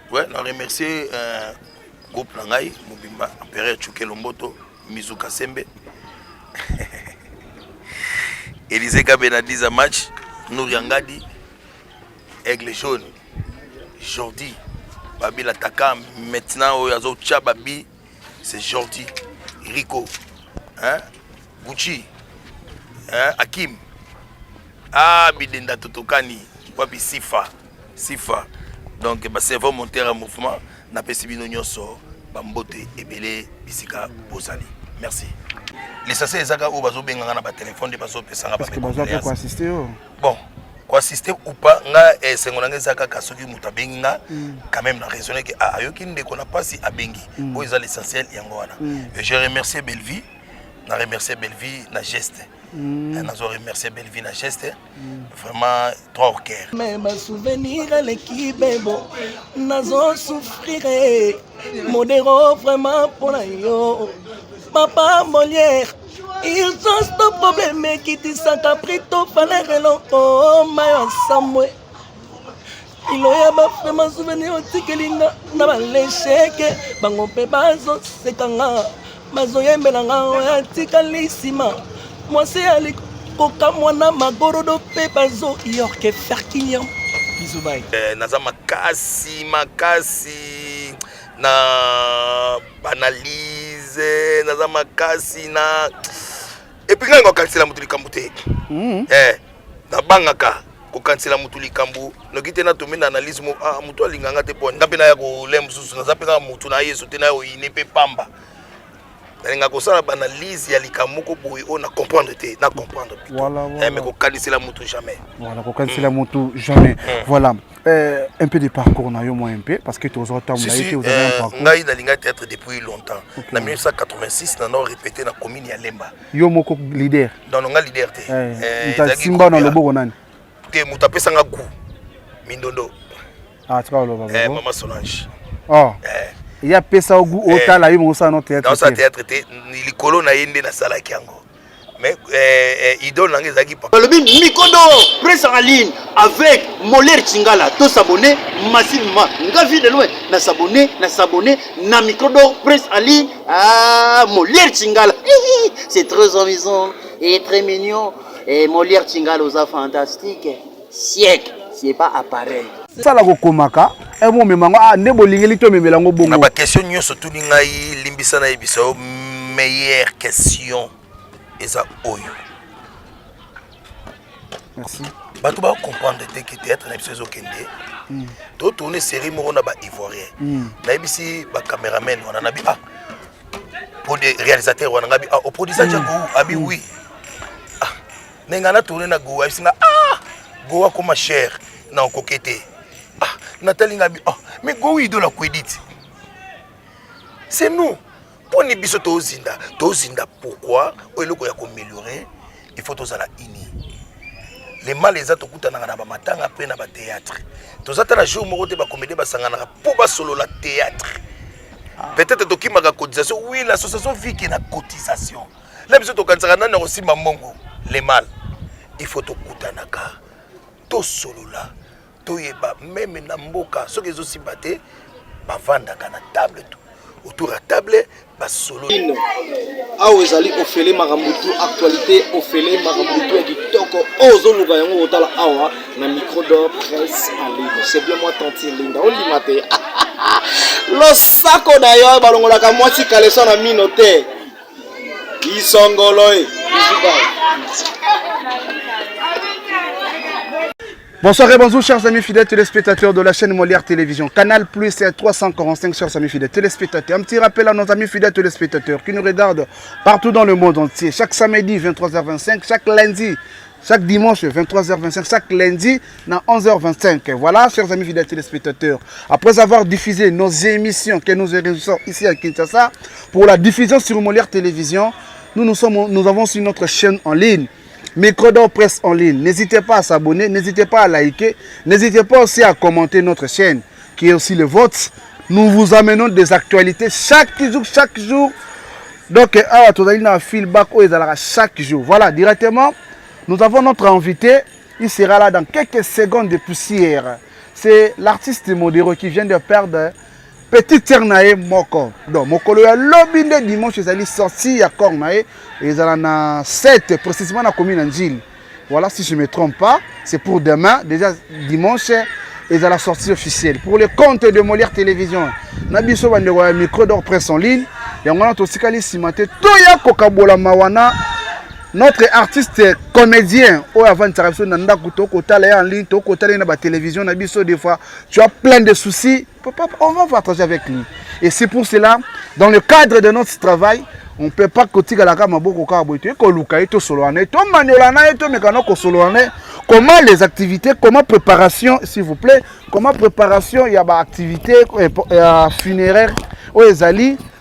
Ouais, on remercie groupe Langai, Mobimba, Empereur Tchouké Lomboto, Mizuka Sembe, Élisée Gabenadiza Match, Nouriangadi, Aigle Jaune, Jordi, Babi l'attaquant, maintenant au Yazo Tchababi, c'est Jordi, Rico, hein, Gucci, hein, Hakim, ah, Bidenda Totokani, Wabi Sifa. Donc, c'est vraiment monter en mouvement. N'a pas si bien so, Bambote et Belé, Bisika, Bozali. Merci. Les sacets, les agas, ou bazo benga na ba téléphone de bazo pesanga parce que bazo peut quoi assister. Bon, quoi assister ou pas, nga c'est ngonanga zaka kasoki mutabenga quand même na raisonner que ah yoki ndeko na pasi abengi. Bo ils l'essentiel yango wana. Et je remercie Bellevie, na remercier Bellevie na geste. Nous avons remercié Bellevie na geste. Vraiment trois au cœur. Mais ma souvenir à l'équipe est bon. Nazo souffrir. Modéro vraiment pour la yo. Papa Molière. Ils ont ce problème qui dit ça caprito fallait longtemps. Mayo Samwe. Il y a vraiment souvenir au tikelinga. Na l'échec. Bango pe bazo sekanga. Bazo yembelanga ya tikalissima. Moi c'est Ali Koka mwana magorodo pe bazo yorke ferkinyam. Bisous bye. Naza makasi na banalise naza makasi na et puis quand on cancela mutu likambu te. Na bangaka ko cancela mutu likambu no kite na tombe na analyse mo mutu alinganga te po ndape na ya ko lemsusu naza pe ka mutu na yeso te na yo inepe pamba. Nga ko sala analyse ya likamoko boy on a comprendre te na comprendre voilà mais ko kanisela mutu jamais voilà ko kanisela mutu jamais voilà un peu de parcours na yo moi un peu parce que tu as temps là vous avez un parcours ngai dalinga théâtre depuis longtemps na 1986 na répété na commune ya Lemba yo moko leader dans nga leader te Simba na loboko nani te mutapesa nga gu mindondo tu vas le voir Maman Solange il y a pesa ogu otala yo mosa no théâtre dans sa théâtre te ni likolo na yende na sala kiango mais idole nange zaki pa le mikodo presse en ligne avec Moller Chingala to s'abonner massivement nga vie de loin na s'abonner na mikodo presse en ligne Moller Chingala c'est très amusant et très mignon et Moller Chingala aux fantastique siècle c'est pas appareil ça la komaka et moi même ne bolingeli to memelango bongo na ba question nyoso tout ni ngai limbisa na ibiso meilleure question eza oyo merci bato ba comprendre que théâtre na biso ezokende to tourner série moko na ba ivoirien na ibisi ba cameraman wana na bi pour des réalisateurs wana ngabi au producer Django abi oui nenga na tourner na go abisinga go comme cher na kokete Nathalie Ngabi, mais go idole la kwedit. C'est nous. Pour les biso tozinda pourquoi o eloko ya ko améliorer, il faut tozala ini. Les mal les autres kutana na ba matanga après na ba théâtre. Tozata na jour moko te ba comédie ba sangana pour ba solo la théâtre. Peut-être toki maka cotisation, oui l'association vit qui na cotisation. Là biso to kansana na aussi mamongo. Les mal. Il faut to kutana ka. To solo là. Même na mboka ce que aussi baté ba vanda kana table tout autour à table ba solo awo ezali ofele makambutu actualité ofele makambutu kitoko ozoluka yango otala awa na micro d'or presse en ligne c'est bien moi tanti linda on limate lo sako d'ailleurs balongolaka mwasi kaleso na minote isongolo Bonsoir et bonjour chers amis fidèles téléspectateurs de la chaîne Molière Télévision. Canal Plus c'est 345 chers amis fidèles téléspectateurs. Un petit rappel à nos amis fidèles téléspectateurs qui nous regardent partout dans le monde entier. Chaque samedi 23h25, chaque lundi, chaque dimanche 23h25, chaque lundi à 11h25. Voilà chers amis fidèles téléspectateurs. Après avoir diffusé nos émissions que nous réalisons ici à Kinshasa, pour la diffusion sur Molière Télévision, nous avons sur notre chaîne en ligne. Micro d'or presse en ligne. N'hésitez pas à s'abonner, n'hésitez pas à liker, n'hésitez pas aussi à commenter notre chaîne qui est aussi le vôtre. Nous vous amenons des actualités chaque jour. Donc, feedback chaque jour. Voilà, directement, nous avons notre invité. Il sera là dans quelques secondes de poussière. c'est l'artiste Modero qui vient de perdre petit Ternae Moko. Donc, Mokolo ya lobby de dimanche, ils allaient sortir à Cornae. Ils allaient na 7, précisément dans la commune d'Angile. Voilà, si je ne me trompe pas, c'est pour demain. Déjà, dimanche, ils allaient sortir officielle. Pour le compte de Molière Télévision, Nabiso Bandego, micro d'or presse en ligne. Et on a aussi Simate, Toya Kokabola Mawana. Notre artiste comédien, avant de en ligne, la télévision, des fois, tu as plein de soucis, on va partager avec lui. Et c'est pour cela, dans le cadre de notre travail, on ne peut pas côté à la gamme comment les activités, comment préparation, s'il vous plaît, comment préparation, il y a activité funéraire,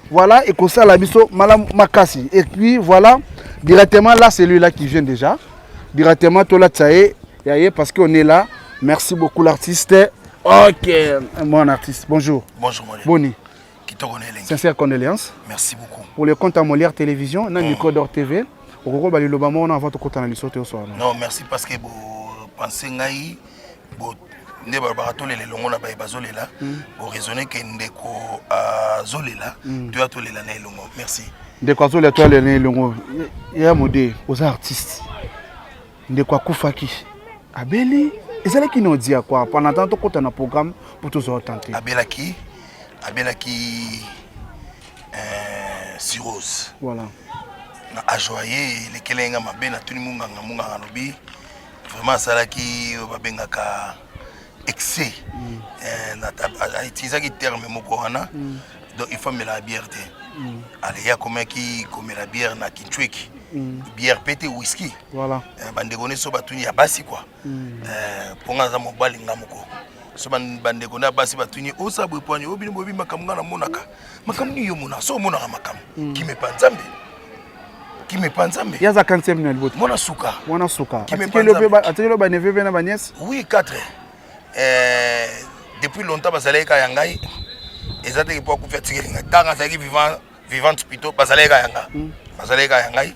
voilà, et comme ça, la biso, Malam Makasi. Et puis voilà, directement là, c'est lui là qui vient déjà. Directement, tout là, parce qu'on est là. Merci beaucoup, l'artiste. Ok, mon artiste. Bonjour. Bonjour, Molière. Boni. Sincère condoléances. Merci beaucoup. Pour le compte à Molière Télévision, on a micro d'or TV. On va le on a votre compte à la soir. Non, merci parce que vous pensez que nde bakatolela elongo na bazolela raisonner que ndeko azolela tu atolela na elongo. Merci ndeko azolela to alela na elongo ya mode aux artistes ndeko akufaki abeli ezalaki no dia quoi pendant tant to kota na programme pour tous tenter abelaki cirrhose voilà na ajoyer lekelenga mabe na tuni munganga lobi vraiment salaki babengaka excès utilisaki terme moko wana donc il faut mettre la bière te allez ya komaki komela bière na kinchweki bière pété whisky voilà bandeko ne so batuni ya basi quoi ponga za mobali ngamoko so bandeko na basi batuni osabwe poani obini bobi makamunga na monaka makamuni yo mona so monaka makamu qui me panzambe yaza 40e na libot mona suka atikelo ba neveu na ba nièce oui 4 depuis longtemps bazaleka yangai ezate pour ku fatigue tanga zaki vivante plutôt bazaleka yangai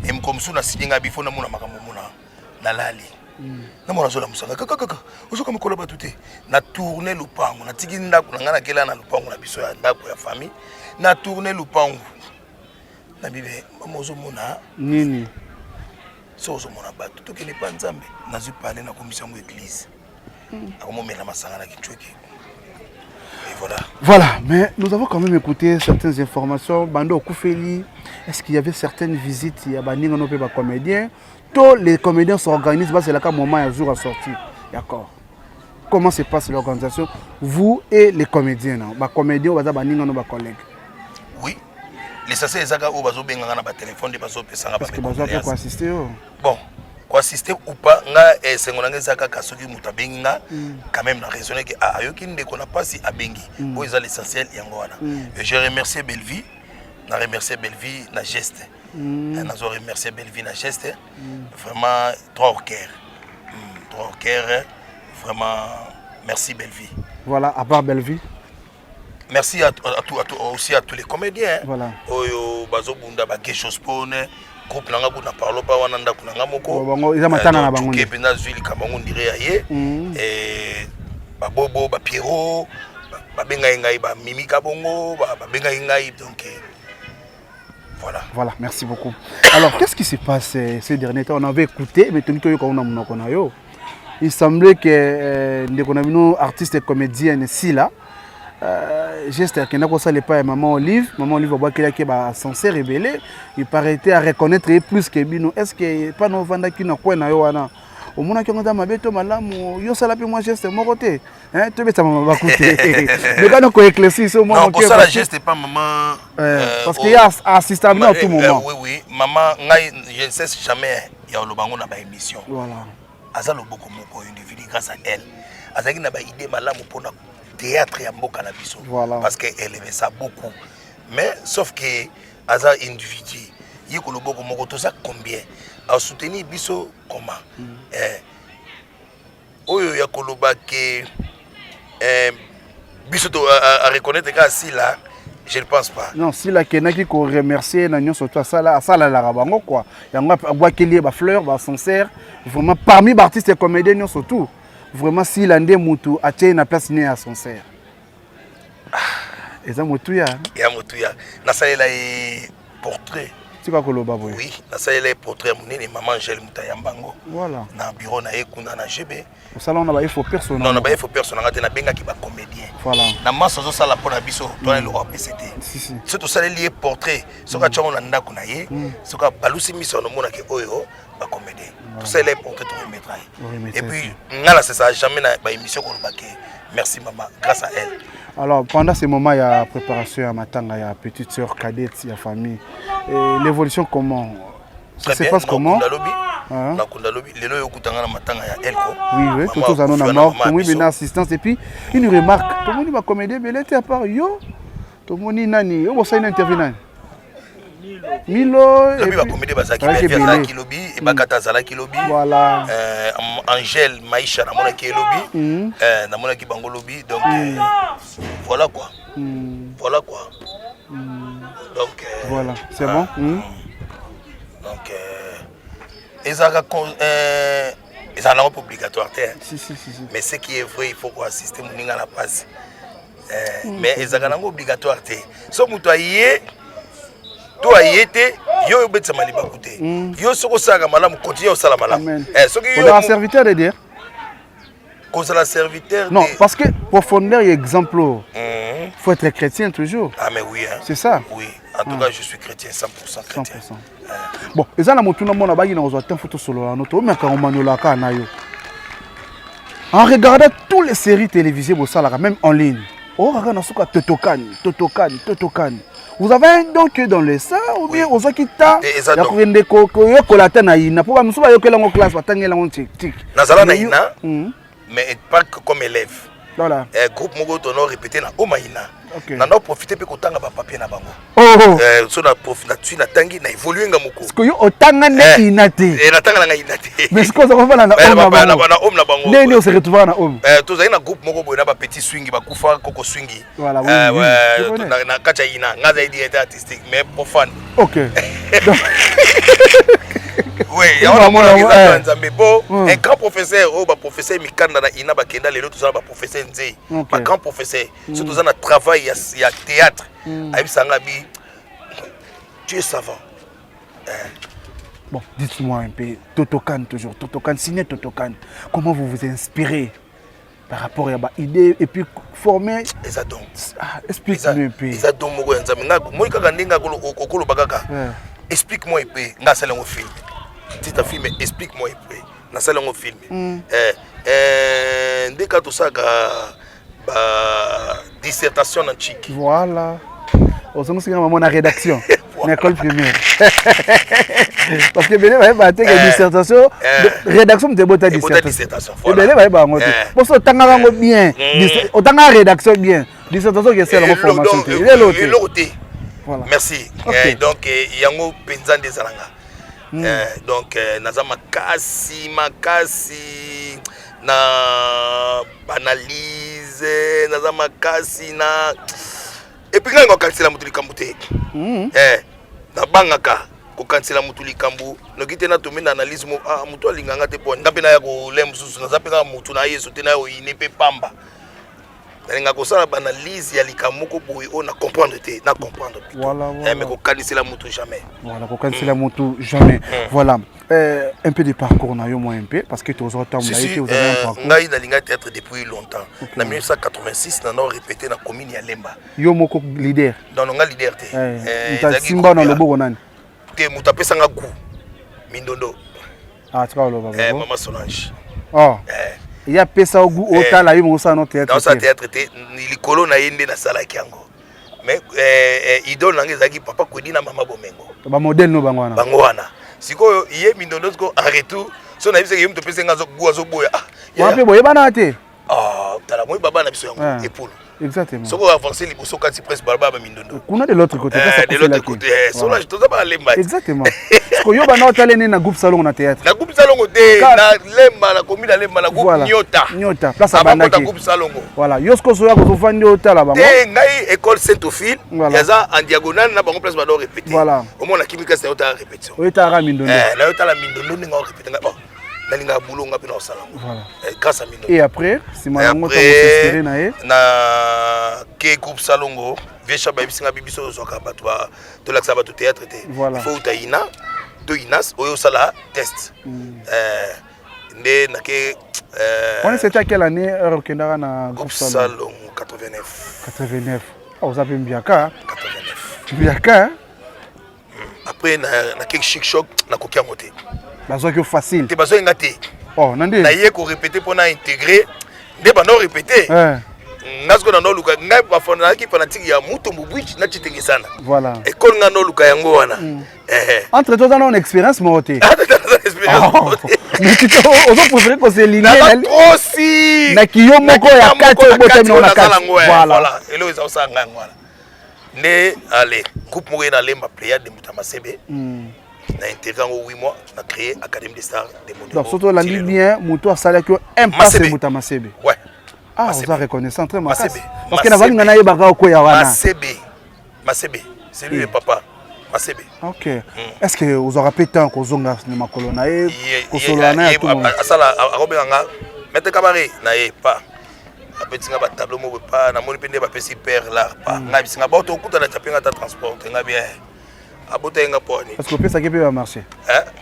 et comme sous na sidinga bifo na mona makambo mona na lali na mona zola musanga kaka ozoka mikola batute na tourner lupango na tiki ndako na ngana kela na lupango na biso ya ndako ya famille na tourner lupango na bibe mamozo mona nini so ozo mona batu to kene pa nzambe nazu parler na commission de l'église voilà, mais nous avons quand même écouté certaines informations. Bando Koufeli, est-ce qu'il y avait certaines visites? Il y a des comédiens. Tous les comédiens s'organisent, c'est là qu'un moment un jour à sortir. D'accord. Comment se passe l'organisation? Vous et les comédiens, les comédiens, vous avez des collègues. Oui. Les sacés, ils ont des téléphones, ils ont parce que vous avez quoi assister? Bon. Quoi assister ou pas nga sengonanga zaka kasoki mutabenga quand même na raisonner que ayoki ndeko na pasi abengi bo eza l'essentiel yango wana. Je remercie Bellevie na geste na zo remercier Bellevie na geste vraiment droit au cœur vraiment merci Bellevie. Voilà, à part Bellevie, merci aussi à tous les comédiens. Voilà. Oyo bazo bunda ba quelque spone groupe nanga kuna parlo pa wana ndako nanga moko bango iza matana na bango ke pena zwili kamango ndire yaye ba bobo ba Pierrot ba benga ngai ba mimika bongo ba benga ngai donc voilà, merci beaucoup. Alors qu'est-ce qui se passe ces derniers temps? On avait écouté mais tenu to on a monoko na yo, il semblait que ndeko na bino artiste et comédienne si là geste qui n'a pas ça les pas maman Olive voit qu'il y a censé révéler il paraît à reconnaître plus que bino. Est-ce que pas nous vendre qui n'a quoi na yo wana au monde qui on a mabeto malamu yo sala pe moi geste mon côté hein tu veux ça maman va coûter le gars nous éclaircir ce moment non pour ça la geste pas maman parce qu'il y a assistant à tout moment. Oui maman je ne sais jamais il y a le bango na ba émission voilà azalo beaucoup moko individu grâce à elle azaki na ba idée malamu pour théâtre ya mboka na biso parce que elle aimait ça beaucoup mais sauf que aza individu yeko lo boko moko to ça combien a soutenir biso comment oyo ya koloba que biso to à reconnaître que si là je ne pense pas non si la kenaki ko remercier na nyonso to ça la rabango quoi yango boakeli ba fleurs ba sincère vraiment parmi artistes et comédiens surtout vraiment si l'andé mutu a tient na place né à son serre. Et ça mutu ya. Ya mutu ya. Na salela e portrait. Tu vas koloba boy. Oui, na salela e portrait munene maman Angèle Mutayambango. Voilà. Na bureau na ekuna na GB. Au salon on a il faut personne. Non, il faut personne ngate na benga ki ba comédien. Voilà. Na maso zo sala pona biso, toi le PCT. Si si. Surtout ça lié portrait, soka tchongo na ndako na ye, soka balusi miso no mona ke oyo ba comédien. Tout ça les portraits to remettre. Et puis ngala c'est ça jamais na ba émission ko ba merci maman grâce à elle. Alors pendant ce moment il y a préparation à matanga, il y a petite sœur cadette, il y a famille. Et l'évolution comment? Ça se passe comment? Na kunda lobi lelo yokutanga na matanga ya Elko. Oui oui, tout ça non mort, tout oui bien assistance et puis une remarque, tout le monde va comédien mais était à part yo. Tout le monde nani, on va ça une intervenant. Milo et puis va comédien bazaki bien qui lobby et bakata zalaki lobby. Voilà. Angèle Maïcha na mona ki lobby, na mona ki bango lobby donc voilà quoi. Voilà quoi. Donc voilà, c'est bon. Donc ils ont un peu obligatoire si. mais ce qui est vrai il faut qu'on assiste à la passe mais ils ont un obligatoire so muto ayé to ayete yo betsa maliba koute yo soko saka malamu continue au sala malamu soki yo un serviteur de dire cause la serviteur non parce que profondeur et exemple faut être chrétien toujours. Ah mais oui hein. C'est ça. Oui, en tout cas je suis chrétien 100% chrétien. 100%. Bon, et ça na motuna mona ba yina ozo photo solo la noto mais quand on manola ka na yo. En regardant toutes les séries télévisées bo sala même en ligne. Oh regarde na suka Totokan. Vous avez un don que dans les ça ou bien ozo kita ya kurende ko yo kolata na ina pour musu ba yo kela ngo classe batangela ngo tik. Nazala na ina. Mais pas comme élève. Voilà. Groupe Mogo tono répéter na Omaïna. Na no profiter pe kotanga ba papier na bango. So na profiter tu na tangi na évoluer nga moko. Parce que yo otanga na inate. Na tanga na inate. Mais ce qu'on va faire na om na bango. Nene on se retrouve na om. To za na groupe Mogo boy na ba petit swing ba kufa koko swingi. Voilà oui. Na kacha ina ngaza directeur artistique mais profane. OK. Oui, il y a un bon un grand professeur, professeur Mikanda na ina bakenda lelo tout ça ba professeur Nzei. Un grand professeur, surtout ça na travail il y a théâtre. Aïe Sangabi. Tu es savant. Bon, dites-moi un peu Totokan toujours, Totokan signé Totokan. Comment vous vous inspirez par rapport à ba idée et puis former ça donc. Explique-moi un peu. Ça donc mo nzambe ngako moi kaka ndinga kokolo bakaka. Explique-moi un peu nga sala ngo film. Si ta film explique-moi un peu. Na sala ngo film. Ndeka to saka dissertation en chic. Voilà. Au sein de maman na rédaction. Une école primaire. Parce que Béné va battre une dissertation. Rédaction de botta dissertation. Et Béné va battre un pour ça, tanga bien. Tanga rédaction bien. Dissertation qui est celle de formation. Voilà. Merci. Donc, il y a un penzan des alanga. Donc, nazama makasi na banalise, nazama makasi na. Et puis, quand on cancelle la kamboute, na bangaka, ko cancela mutu likambu, no kite na to mena analyse mo mutu alinganga te po, ngape na ya ko lem susu, na zapeka mutu na yeso te na yo inepe pamba. Na ko sala analyse ya likambu ko boy on na comprendre te, na comprendre. Voilà. Mais ko cancela mutu jamais. Voilà, ko cancela mutu jamais. Voilà. Un peu de parcours na yo moi un peu parce que tous autant vous avez un parcours. Ngai na linga théâtre depuis longtemps. En 1986 na no répété na commune ya Lemba. Yo moko leader. Dans nga leader te. Muta Simba na loboko nani? Te muta pesa nga ku. Mindondo. Ah, tu vas loba. Maman Solange. Il y a pesa au goût autant la yo mo sa no théâtre. Dans sa théâtre te likolo na yende na sala kiango. Mais idole nanga ezaki papa Kwedi na mama Bomengo. Ba modèle no bangwana. Bangwana. Siko yé mindondo ko en retour so na biseke yimto pesa nga zo bua zo boya. Wa pe boye bana te. Tala moi baba na biso yango épaule. Exactement. Soko avancer liboso quand si presse baba ba mindondo. Kuna de l'autre côté, de l'autre côté. Solange toza ba lemba. Exactement. Ko yo bana otale na groupe salon na théâtre. Na groupe salon te na lemba na commune lemba na groupe Nyota. Place à Bandaki. Groupe salon. Voilà, yosko so ya ko vandi otala bango. Te ngai école Saint-Ophile, yaza en diagonale na bango place ba do répéter. Voilà. Au moins la chimique c'est autre répétition. Oyeta ra mindondo. Na otala mindondo ninga répéter nga. nalinga boulot nga pe na osala Voilà. grâce à Mino. Et après, si moi on après na ke groupe Salongo Viesha ba bisinga bibiso zoka bato ba to laksa bato théâtre té. Voilà. Faut taina to inas oyo sala test. Ndé na ke on est c'était à quelle année Kendara na groupe Salongo 89. 89. Ah, vous avez Mbiaka. 89. Mbiaka. Après na quelque chic choc na kokia moté. Bazo que facile. Té bazo ngate. Oh, nandé. Na yé ko répéter pour na intégrer. Ndé ba no répéter. Nasko na no luka ngai ba fona ki fanatique ya muto mbubuchi na chitenge sana. Voilà. École nga no luka yango wana. Entre toi dans une expérience moté. Mais tu te aux préféré qu'on se ligne aussi. Na kiyo moko ya 4 botem na 4. Voilà. Elo za osanga ngwana. Ne allez, coupe mourir dans lemba pléiade de Mutamasebe. Na intégré en 8 mois, on a créé Académie des Stars des Mondes. Donc surtout la ligne bien, Mouto a salé que un passe de Mutamasebe. Ouais. Ah, vous avez reconnaissant très mal. Parce que na vali ngana yebaka ko ya wana. Masebe. C'est lui le papa. Masebe. OK. Est-ce que vous aurez pas temps ko zonga ni makolo na e ko solo na tout monde. Asala arobenga mette cabaret na e pas. Apetinga ba tableau mo pas na moni pende ba pesi père là pas. Nga bisinga ba to kuta na chapinga ta transport nga bien. Abotenga poni. Parce que pesa ke pe va marcher.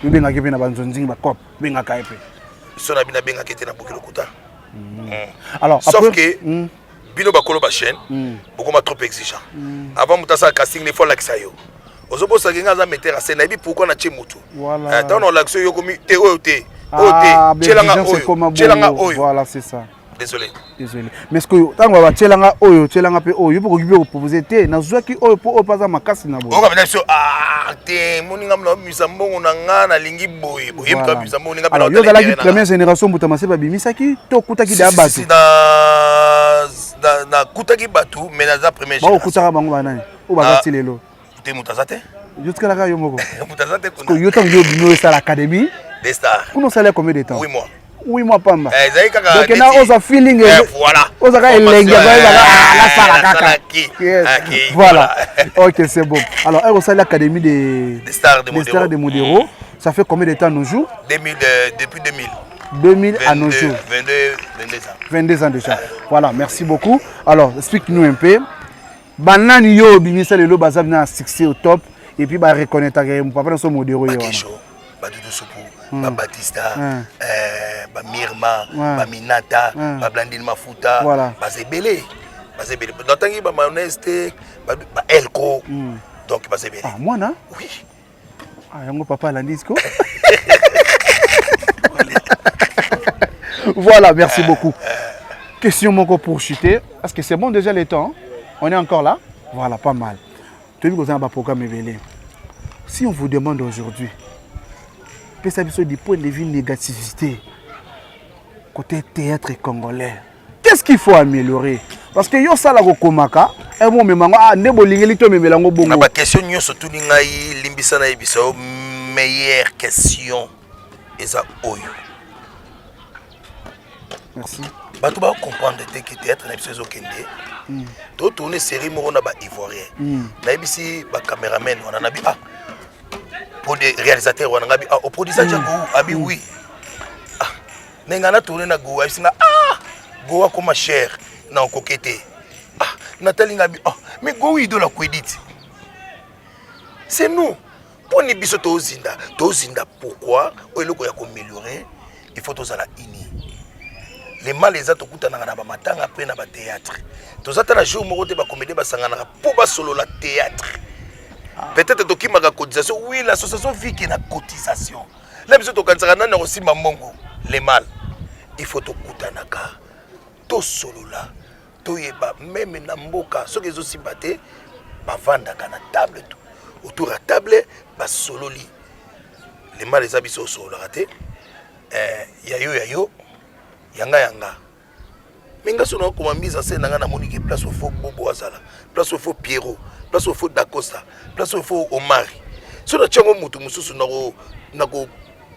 Nous benga ke pe na banzonzingi ba cop, benga ka pe. So na bina benga ke te na bokilo kuta. Alors sauf après, que bino bakolo ba chaîne beaucoup ma trop exigeant. Avant mutasa casting les fois là que ça yo. Ozobo sa genga za mettre à scène et puis pourquoi na chemutu. Voilà. Dans on l'action yo komi te oyote. Voilà, c'est ça. Désolé. Mais ce que tant on va tchelanga oyo, tchelanga pe oyo, pour que proposer te na zwaki oyo pour pas makasi na bo. On va venir sur te moninga mna misambongo na nga na lingi boye. Boye mka misambongo ninga alors yo la première génération Mutamase ba bimisaki to kutaki da batu. Na kutaki batu mais na za première génération. Ba kutaka bango banani. O ba zati lelo. Te mutasate? Yo tkala ka yo moko. Mutasate kuna. Parce que yo tango yo bino sa l'académie des stars. Kuno salaire combien de temps? 8 mois. 8 mois pamba. Donc là on a feeling voilà. On a elenge la sala kaka. Voilà. OK, c'est bon. Alors elle aussi l'académie des stars de Modero. Ça fait combien de temps nos jours? Depuis 2000. 2000 à nos jours. 22 ans. 22 ans déjà. Voilà, merci beaucoup. Alors, explique-nous un peu. Banani yo bimisa lelo bazab na succès au top et puis ba reconnaître que papa dans son Modero yo. Ba Doudou Soupou, ba Batista, ba Mirma, ba Minata, ba Blandine Mafuta, ba Zebele. Ba Zebele. Dans tangi ba mayonnaise ba Elko. Donc ba Zebele. Ah moi na? Oui. Ah yango papa la disco. Voilà, merci beaucoup. Question mon pour chuter. Est-ce que c'est bon déjà le temps? On est encore là? Voilà, pas mal. Tu veux que vous avez un programme éveillé. Si on vous demande aujourd'hui, du point de vue négativité, côté théâtre congolais, qu'est-ce qu'il faut améliorer? Parce que yo sala ko komaka, et moi même nebo lingeli to memelango bongo. Na ba question nyo surtout ngai limbisa na ibiso meilleure question eza oyo. Merci. Bato ba comprendre que théâtre na biso ezokende. To tourner série moko na ba ivoirien. Na ibisi ba cameraman wana na bi pour des réalisateurs on a au produisage abi oui. Nenga na tourner na go ibisi na go comme cher na kokete. Nathalie ngabi mais go ido la kwedit. C'est nous. Pour ni biso to zinda pourquoi o eloko ya ko améliorer il faut tous à la ini. Les mal les autres kuta na ba matanga après na ba théâtre. Tozata na jour moko te ba comédie ba sangana pour ba solo la théâtre. Peut-être que ma cotisation, oui, l'association vit qui a cotisation. Là, vous êtes aussi mamongo, les mal. Il faut tout kutanaka. Tout solo là. Tout yeba, même namboka. Ceux qui sont aussi battés, bah vendre na table tout. Autour à table, bah solo li. Les mal les habits sont solo raté. Yayo, yanga. Minga sono comme mise en scène na monique place au faux Bobo Azala, place au faux Pierrot, place au faux Dacosta, place au faux Omar. So na tchango mutu mususu na ko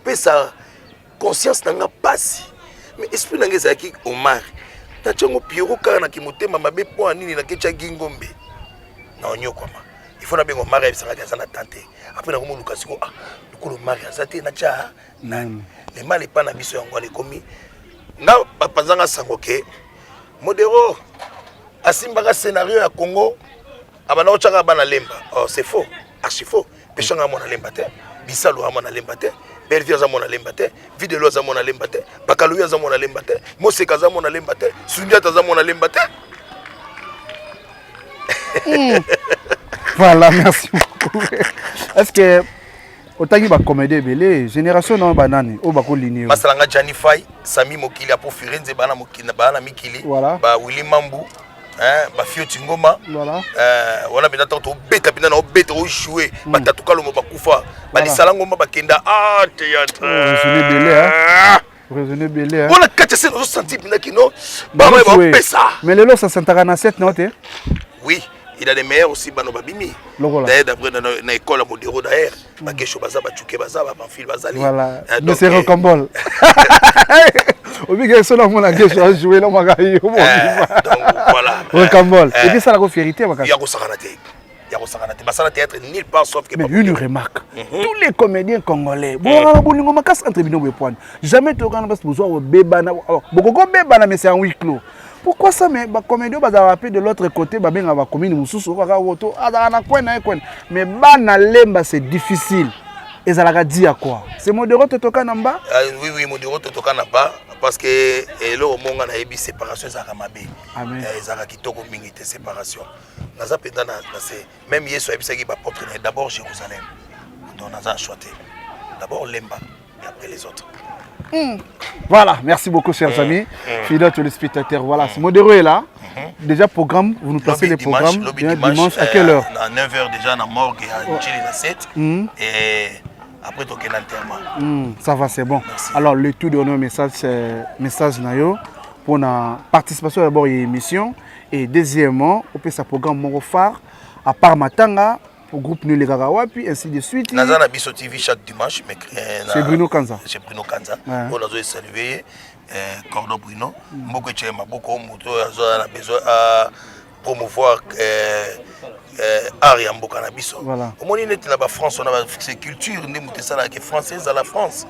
pesa conscience na nga pasi. Mais esprit na ngeza ki Omar. Na tchango Pierrot ka na kimotema mabe po nini na kecha gingombe. Na onyokoma. Il faut na bengo Omar ebisanga za na tante. Après na ko luka siko lokolo Omar azate na cha. mais mal pas na biso yango les commis nga bapanzanga sango ke modero asimbaka scénario ya Congo abana ochaka bana lemba oh c'est faux archi faux pechanga mona lemba te bisalo amona lemba te Belvia za mona lemba te vidéo za mona lemba te bakaluya za mona lemba te moseka za mona lemba te sundiata za mona lemba te. Voilà, merci beaucoup. Est-ce que autant qu'il va comédie belé génération non banane au bako ligne masalanga Janify Sami Mokili apo Firenze bana Mokili bana Mikili voilà ba Willy Mambu ba Fio Tingoma voilà wana bina to beta bina na beta o jouer batatuka lomo bakufa ba lisalango ba kenda théâtre raisonner belé on a quatre scènes au senti bina kino ba ba pesa mais le lot ça s'entendra na 7 notes oui. Il a des meilleurs aussi, Bano Babimi. D'ailleurs, d'après dans l'école à Modero, d'ailleurs, Bakesho Baza, Bachuke Baza, Banfil Bazali. Voilà. Mais c'est Rocambole. Au milieu, c'est là où on a joué, là, on a gagné. Donc, voilà. Rocambole. Et puis, ça, la vérité, il y a Rosaranate. Il y a Rosaranate. Mais ça, la théâtre, nulle part sauf que. Mais une remarque. Tous les comédiens congolais, jamais tu as besoin de bébana. Beaucoup de bébana, mais c'est en huis clos. Pourquoi ça, mais les comédiens ont rappelé de l'autre côté, mais c'est difficile. Et ça l'a dit à quoi? C'est Modero Totoka Namba? Oui, oui, Modero Totoka Namba. Parce que là, au monde, on a eu séparation, ça a été Amen. Ça a été séparation. Même Yesu a dit d'abord Jérusalem. Donc, on a choisi. D'abord Lemba, et après les autres. Voilà, merci beaucoup chers amis, fidèles téléspectateurs. Voilà, ce Modero est là. Déjà programme, vous nous placez les programmes. Dimanche, à quelle heure? À 9h déjà dans la morgue et à Chili à 7. Et après tu as l'enterrement. Ça va, c'est bon. Merci. Alors le tout de nos message nayo pour la participation d'abord à l'émission et deuxièmement, on peut sa programme Moro phare à part Matanga. Au groupe Nul Gagawapi, ainsi de suite. Nous avons Bisso TV chaque dimanche. C'est Bruno Kanza. C'est Bruno Kanza. On a salué Cordon Bruno. Beaucoup de gens ont besoin de promouvoir art et Mboka na biso. Voilà. Au moins, on est là-bas, France, on a la culture, on est française à la France.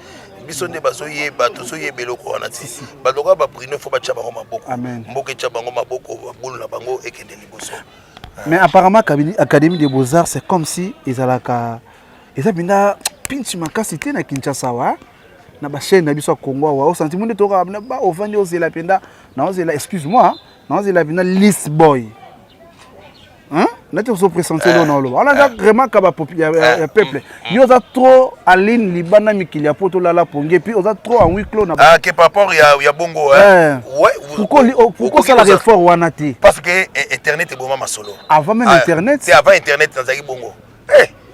Biso ne bazoye bato soye beloko anati. Baloka ba Bruno faut ba tchaba ngoma boko. Amen. Mboka tchaba ngoma boko ba boule na bango et kende liboso. Mais apparemment, l'Académie des Beaux-Arts, c'est comme si ils allaient à pinch makasité na Kinshasa wa na ba chaîne na biso Congo wa au sentiment de toka na ba ofandi ozela penda na ozela excuse-moi na ozela penda list boy hein na te so présenter là na lo on a vraiment ka ba peuple yo za trop aline libana mikili ya poto la ponge puis oza trop en huis clos na ah que par rapport ya bongo hein ouais pourquoi ça la réforme wana ti parce que internet est bon ma solo avant même internet c'est avant internet nazaki bongo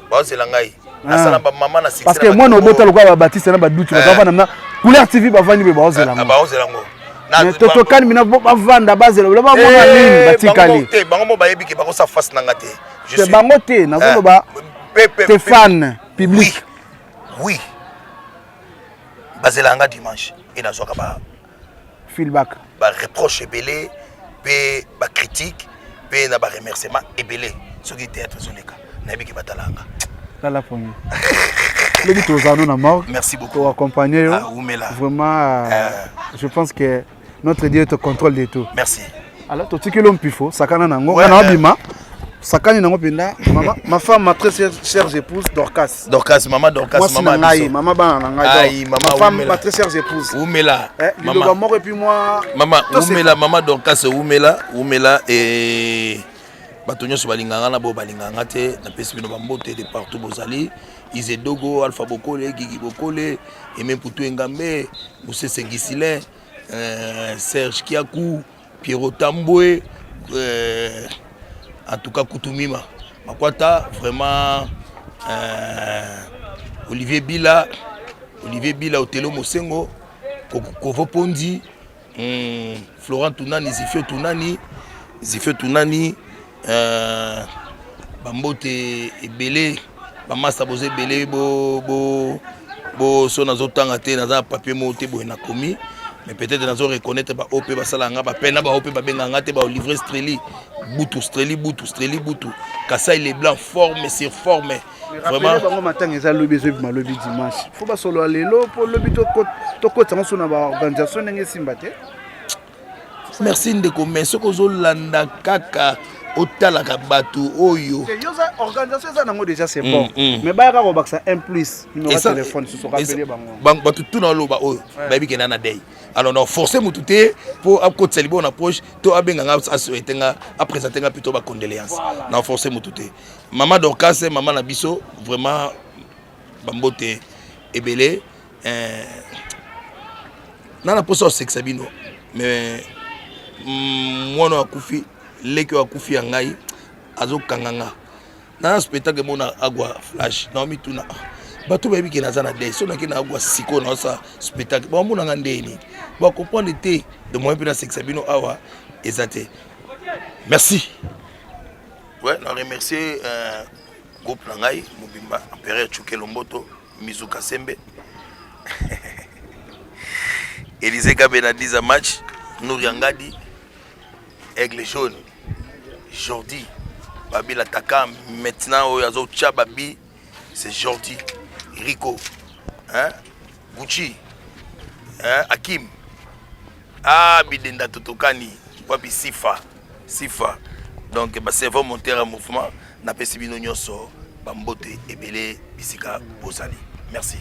ba ozela ngai asala ba mama na parce que moi no bota lokwa ba Baptiste na ba dutu ba na couleur TV ba vandi ba ozela ngo ba ozela ngo mais toto kan mina ba vanda bazela ba mona ligne batikali te bango mo ba yebi ke ba ko sa face na ngate je suis bango te na zo ba te fan public oui bazela nga dimanche et na zo ka ba feedback ba reproche belé pe ba critique pe na ba remerciement ebelé ce qui était être zoleka na yebi ke batalanga la poignée. Merci beaucoup. Pour accompagner. Vraiment, je pense que notre Dieu te contrôle de tout. Merci. Alors, tu sais que l'homme pifo, sakana nango, kana bima, sakani nango pinda, ma femme, ma très chère épouse, Dorcas. Dorcas, maman Dorcas, maman Nangaï, maman Banangaï. Ma femme, ma très chère épouse. Oumela. Maman. Mort et puis moi. Maman, Oumela, maman Dorcas, Oumela et. Batonyo so balinganga na bo balinganga te na pesi bino bambote de partout bozali Izedogo Alpha Bokole Gigi Bokole et même pour tout Ngambe Mousse Sengisilin Serge Kiakou Pierrot Tamboué en tout cas Koutoumima Makwata vraiment Olivier Bila Otelo Mosengo Kovo Pondi Florent Tunani Zifio Tunani bambote ebele bamasa boze ebele bo so nazotanga te naza papier mo te boye na komi mais peut-être nazo reconnaître ba OP ba salanga ba pena ba OP ba benganga te ba livrer Streli Boutou Kassai les blancs forme sur forme vraiment bango matanga eza lobby dimanche faut ba solo lelo pour lobby to kota ngaso na ba organisation ndenge simba te. Merci ndeko mais ce kozo landa kaka otalaka bato oyo yoza organisation ça nango déjà c'est bon mais ba ka baksa un plus numéro de téléphone sur rappeler bango bato tout na loba oyo baby ke na day alors non forcer mututé pour apporter les bonnes approches to abenganga asouetenga a présenter plutôt ba condoléances non forcer mututé maman Dorcas maman na biso vraiment bambote ebele na poso sexe bino mais mwana akufi leki akufi ya ngai azokanganga na spectacle mona agwa flash na mituna bato bayebi ke naza na day so na ke na agwa siko na sa spectacle ba mona ngandeni ba comprendre te de moi pe na sexe bino awa ezate merci ouais na remercier groupe na ngai mobimba empereur Chukelo Mboto Mizuka Sembe Élisée Gabenadiza match Nouriangadi Aigle jaune Jordi Babi l'attaquant maintenant Oyazo Tchababi c'est Jordi Rico hein Gucci hein Hakim Bidenda Totokani Wabi Sifa donc bah c'est vraiment monter en mouvement na pesi bino nyonso bambote ebele bisika bozali merci.